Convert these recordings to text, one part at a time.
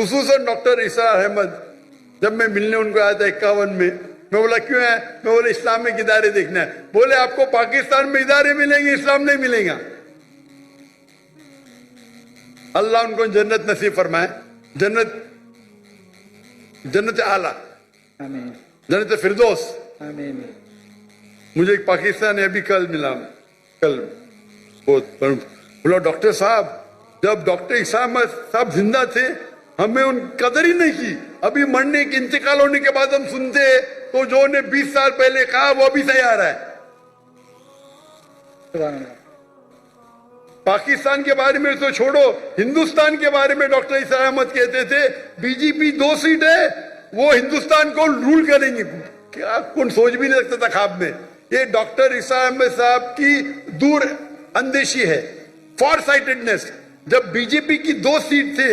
خصوصاً ڈاکٹر اسرار احمد. جب میں ملنے ان کو آیا تھا 51 میں بولا کیوں ہے؟ میں بولا اسلامک ادارے دیکھنا ہے. بولے آپ کو پاکستان میں ادارے ملیں گے، اسلام نہیں ملے گا. اللہ ان کو جنت نصیب فرمائے، جنت اعلیٰ، جنت فردوس. مجھے ایک پاکستانی ابھی کل ملا، بولا ڈاکٹر صاحب جب ڈاکٹر اسرار احمد صاحب زندہ تھے ہمیں ان قدر ہی نہیں کی، ابھی مرنے کے انتقال ہونے کے بعد ہم سنتے تو جو انہیں 20 سال پہلے کہا وہ ابھی صحیح آ رہا ہے. پاکستان کے بارے میں تو چھوڑو، ہندوستان کے بارے میں ڈاکٹر اسرار احمد کہتے تھے بی جے پی 2 سیٹ ہے وہ ہندوستان کو رول کریں گے. کیا کون سوچ بھی نہیں سکتا تھا خواب میں. یہ ڈاکٹر اسرار احمد صاحب کی دور اندیشی ہے، فار سائٹڈنس. جب بی جے پی کی 2 سیٹ تھے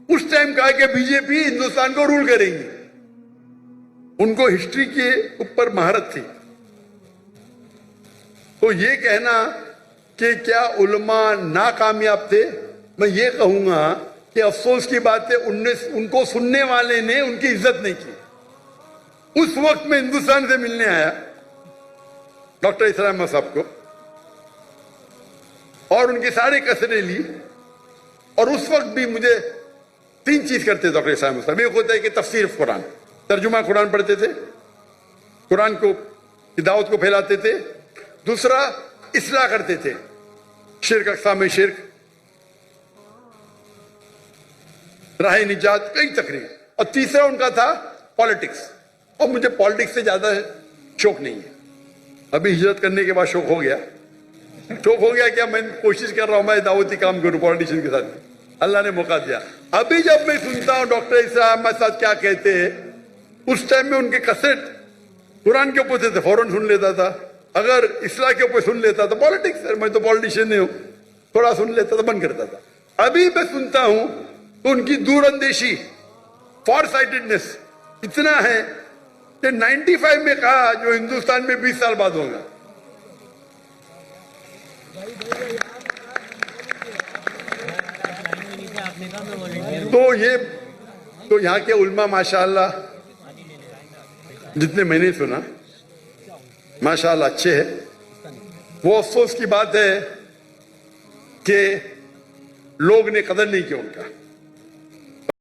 اس ٹائم کہا کہ بی جے پی ہندوستان کو رول کریں گی. ان کو ہسٹری کے اوپر مہارت تھی. تو یہ کہنا کہ کیا علماء ناکامیاب تھے، میں یہ کہوں گا کہ افسوس کی بات ہے ان کو سننے والے نے ان کی عزت نہیں کی. اس وقت میں ہندوستان سے ملنے آیا ڈاکٹر اسرار احمد صاحب کو اور ان کی ساری کسریں لی، اور اس وقت بھی مجھے 3 چیز کرتے ڈاکٹر اسرار احمد صاحب. ایک ہوتا ہے کہ تفسیر قرآن، ترجمہ قرآن پڑھتے تھے، قرآن کو کی دعوت کو پھیلاتے تھے. دوسرا اصلاح کرتے تھے، شرک، اقسام شرک، راہ نجات، کئی تقریر. اور تیسرا ان کا تھا پالیٹکس. اور مجھے پالیٹکس سے زیادہ شوق نہیں ہے. ابھی ہجرت کرنے کے بعد شوق ہو گیا کیا میں کوشش کر رہا ہوں میں دعوتی کام کروں پالیٹیشین کے ساتھ. اللہ نے موقع دیا. ابھی جب میں سنتا ہوں ڈاکٹر اسرار احمد صاحب کیا کہتے ہیں، اس ٹائم میں ان کے کیسٹ قرآن کے اوپر تھے فوراً سن لیتا تھا. اگر اصلاح کے اوپر سن لیتا تھا، پالیٹکس میں تو پالیٹیشین نہیں ہوں، تھوڑا سن لیتا تھا بند کرتا تھا. ابھی میں سنتا ہوں تو ان کی دور اندیشی، فار سائٹڈنس اتنا ہے کہ 95 میں کہا جو ہندوستان میں 20 سال بعد ہوگا. تو یہاں کے علماء ماشاءاللہ جتنے میں نے سنا ماشاءاللہ اچھے ہیں. وہ افسوس کی بات ہے کہ لوگ نے قدر نہیں کی ان کا.